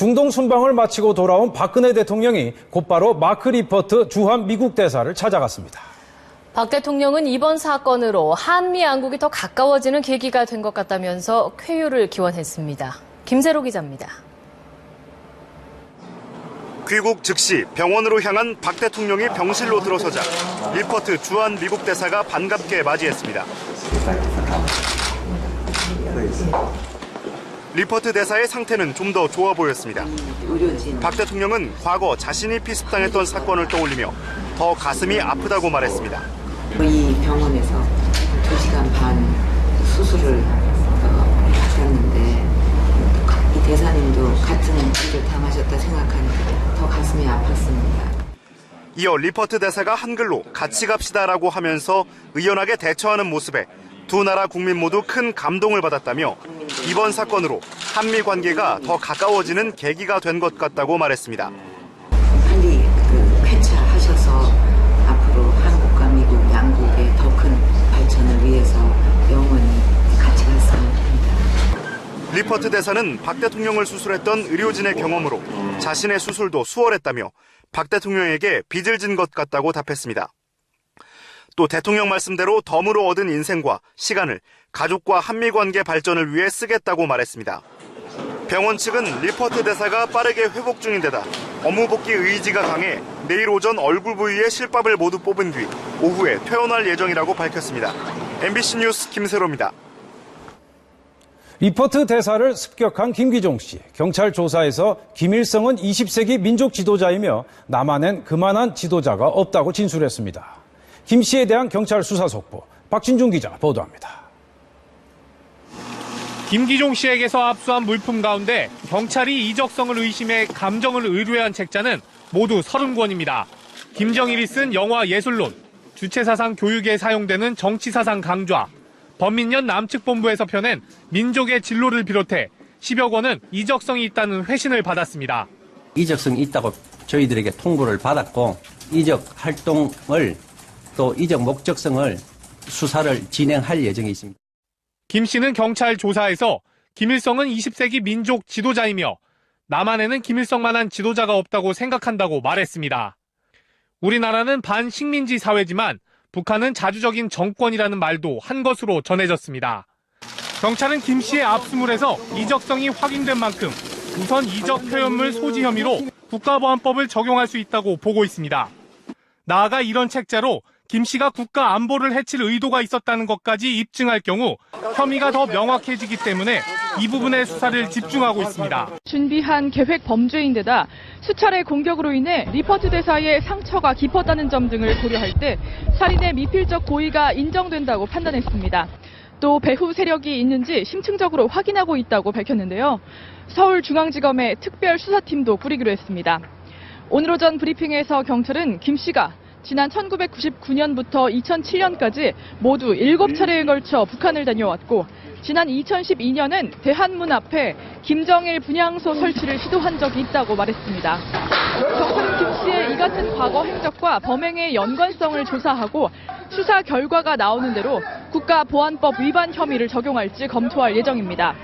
중동 순방을 마치고 돌아온 박근혜 대통령이 곧바로 마크 리퍼트 주한 미국 대사를 찾아갔습니다. 박 대통령은 이번 사건으로 한미 양국이 더 가까워지는 계기가 된 것 같다면서 쾌유를 기원했습니다. 김세로 기자입니다. 귀국 즉시 병원으로 향한 박 대통령이 병실로 들어서자 리퍼트 주한 미국 대사가 반갑게 맞이했습니다. 리퍼트 대사의 상태는 좀 더 좋아 보였습니다. 박 대통령은 과거 자신이 피습당했던 사건을 떠올리며 더 가슴이 아프다고 말했습니다. 이 병원에서 2시간 반 수술을 받았는데 이 대사님도 같은 일을 당하셨다 생각하니까 더 가슴이 아팠습니다. 이어 리퍼트 대사가 한글로 같이 갑시다라고 하면서 의연하게 대처하는 모습에 두 나라 국민 모두 큰 감동을 받았다며 이번 사건으로 한미 관계가 더 가까워지는 계기가 된 것 같다고 말했습니다. 빨리 쾌차하셔서 앞으로 한국과 미국 양국의 더 큰 발전을 위해서 영원히 같이 갔으면 합니다. 리퍼트 대사는 박 대통령을 수술했던 의료진의 경험으로 자신의 수술도 수월했다며 박 대통령에게 빚을 진 것 같다고 답했습니다. 또 대통령 말씀대로 덤으로 얻은 인생과 시간을 가족과 한미관계 발전을 위해 쓰겠다고 말했습니다. 병원 측은 리퍼트 대사가 빠르게 회복 중인 데다 업무 복귀 의지가 강해 내일 오전 얼굴 부위의 실밥을 모두 뽑은 뒤 오후에 퇴원할 예정이라고 밝혔습니다. MBC 뉴스 김세로입니다. 리퍼트 대사를 습격한 김기종 씨. 경찰 조사에서 김일성은 20세기 민족 지도자이며 남한엔 그만한 지도자가 없다고 진술했습니다. 김 씨에 대한 경찰 수사 속보, 박진중 기자 보도합니다. 김기종 씨에게서 압수한 물품 가운데 경찰이 이적성을 의심해 감정을 의뢰한 책자는 모두 30권입니다. 김정일이 쓴 영화 예술론, 주체사상 교육에 사용되는 정치사상 강좌, 범민련 남측본부에서 펴낸 민족의 진로를 비롯해 10여 권은 이적성이 있다는 회신을 받았습니다. 이적성이 있다고 저희들에게 통보를 받았고 이적 활동을 또 이적 목적성을 수사를 진행할 예정에 있습니다. 김 씨는 경찰 조사에서 김일성은 20세기 민족 지도자이며 남한에는 김일성만한 지도자가 없다고 생각한다고 말했습니다. 우리나라는 반식민지 사회지만 북한은 자주적인 정권이라는 말도 한 것으로 전해졌습니다. 경찰은 김 씨의 압수물에서 이적성이 확인된 만큼 우선 이적 표현물 소지 혐의로 국가보안법을 적용할 수 있다고 보고 있습니다. 나아가 이런 책자로 김 씨가 국가 안보를 해칠 의도가 있었다는 것까지 입증할 경우 혐의가 더 명확해지기 때문에 이 부분의 수사를 집중하고 있습니다. 준비한 계획 범죄인데다 수차례 공격으로 인해 리퍼트 대사의 상처가 깊었다는 점 등을 고려할 때 살인의 미필적 고의가 인정된다고 판단했습니다. 또 배후 세력이 있는지 심층적으로 확인하고 있다고 밝혔는데요. 서울중앙지검의 특별수사팀도 꾸리기로 했습니다. 오늘 오전 브리핑에서 경찰은 김 씨가 지난 1999년부터 2007년까지 모두 7차례에 걸쳐 북한을 다녀왔고 지난 2012년엔 대한문 앞에 김정일 분향소 설치를 시도한 적이 있다고 말했습니다. 경찰은 김 씨의 이 같은 과거 행적과 범행의 연관성을 조사하고 수사 결과가 나오는 대로 국가보안법 위반 혐의를 적용할지 검토할 예정입니다.